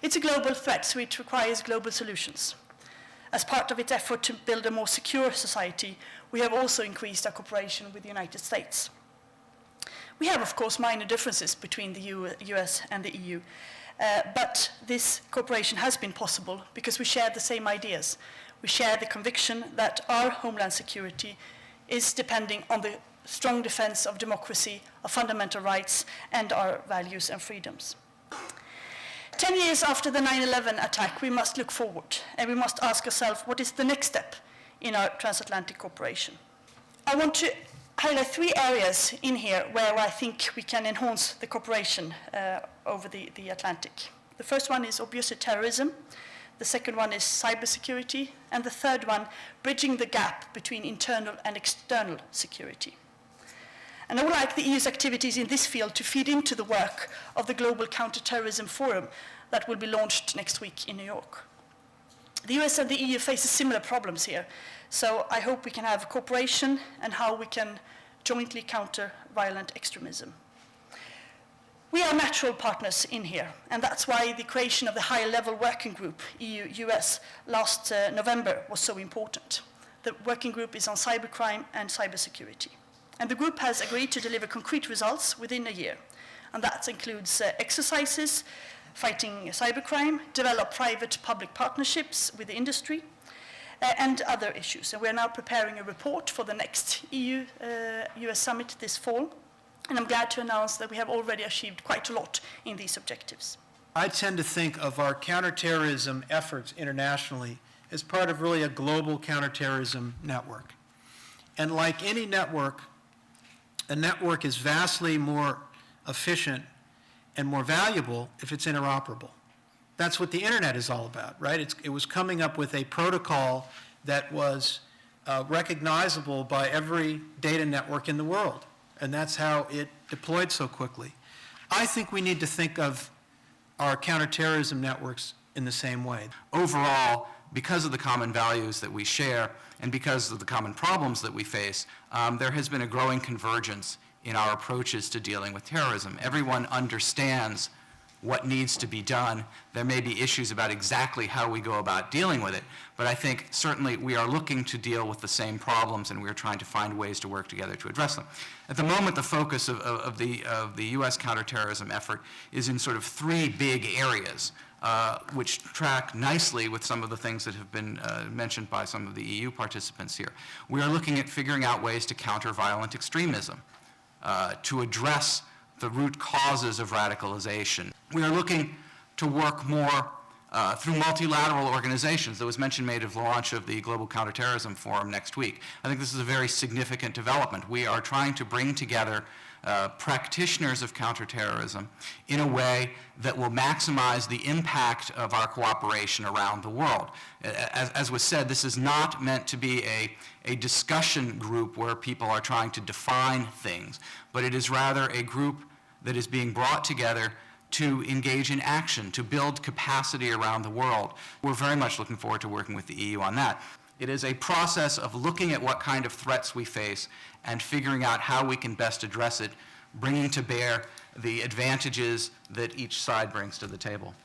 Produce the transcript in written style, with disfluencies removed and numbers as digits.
It's a global threat, so it requires global solutions. As part of its effort to build a more secure society, we have also increased our cooperation with the United States. We have, of course, minor differences between the US and the EU, but this cooperation has been possible because we share the same ideas. We share the conviction that our homeland security is depending on the strong defense of democracy, of fundamental rights, and our values and freedoms. 10 years after the 9/11 attack, we must look forward, and we must ask ourselves, what is the next step in our transatlantic cooperation? I want to highlight 3 areas in here where I think we can enhance the cooperation over the Atlantic. The first one is obviously terrorism. The second one is cybersecurity. And the third one, bridging the gap between internal and external security. And I would like the EU's activities in this field to feed into the work of the Global Counter-Terrorism Forum that will be launched next week in New York. The US and the EU face similar problems here, so I hope we can have cooperation and how we can jointly counter violent extremism. We are natural partners in here, and that's why the creation of the high-level working group, EU-US, last November was so important. The working group is on cybercrime and cybersecurity. And the group has agreed to deliver concrete results within a year. And that includes exercises, fighting cybercrime, develop private-public partnerships with the industry, and other issues. And we're now preparing a report for the next EU-US summit this fall. And I'm glad to announce that we have already achieved quite a lot in these objectives. I tend to think of our counterterrorism efforts internationally as part of really a global counterterrorism network. And like any network, a network is vastly more efficient and more valuable if it's interoperable. That's what the internet is all about, right? It was coming up with a protocol that was recognizable by every data network in the world, and that's how it deployed so quickly. I think we need to think of our counterterrorism networks in the same way. Overall, because of the common values that we share and because of the common problems that we face, there has been a growing convergence in our approaches to dealing with terrorism. Everyone understands what needs to be done. There may be issues about exactly how we go about dealing with it, but I think certainly we are looking to deal with the same problems and we're trying to find ways to work together to address them. At the moment, the focus of the US counterterrorism effort is in sort of 3 big areas, which track nicely with some of the things that have been mentioned by some of the EU participants here. We are looking at figuring out ways to counter violent extremism, to address the root causes of radicalization. We are looking to work more through multilateral organizations. There was mention made of the launch of the Global Counterterrorism Forum next week. I think this is a very significant development. We are trying to bring together practitioners of counterterrorism in a way that will maximize the impact of our cooperation around the world. As was said, this is not meant to be a discussion group where people are trying to define things, but it is rather a group that is being brought together to engage in action, to build capacity around the world. We're very much looking forward to working with the EU on that. It is a process of looking at what kind of threats we face and figuring out how we can best address it, bringing to bear the advantages that each side brings to the table.